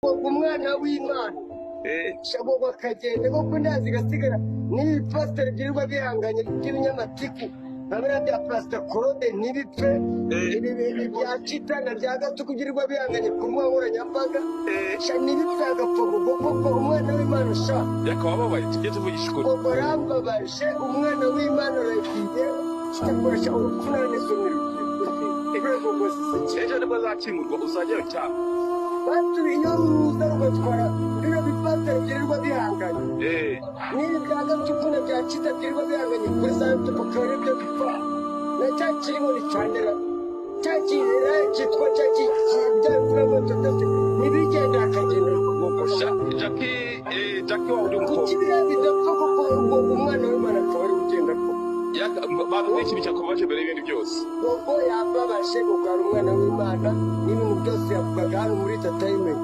umwana w'Imana shabogo akagenda kuko ndazi gasigara n'ibipasiteri byirirwa bihanganye by'ibinyamatiku nabira bya Pastor Claude n'ibipfe ibi bya Kitana bya Gatuku byirirwa bihanganye ku mbuga nkoranyambaga n'ibipfe agapfugo kuko umwana w'Imana sha yakababaye tujye tuvugisha ukuri kuko rambabaje umwana w'Imana aragiye cyakoresha urupfuna n'isomero ibyo gusa ejo nibwo azakimurwa uzajyayo cyane batuye iyo ruza rugatwara bino bipasiteri byirirwa bihanganye n'ibi bya Gatuku na bya Kita byirirwa bihanganye kuri za YouTube akaba aribyo bipfa na cya kirimo nicandera cya kirera cyitwa cya byavuramo byose n'ibigenda akagenda Jackie wa uri umukobwa kibira bidapfa kuko umwana w'Imana akaba ari ugenda ko bantu benshi bicyakomaje mbere y'ibindi byose ubwo yababashe gukara umwana w'Imana n'ibintu byose yavugaga hano muri entertainment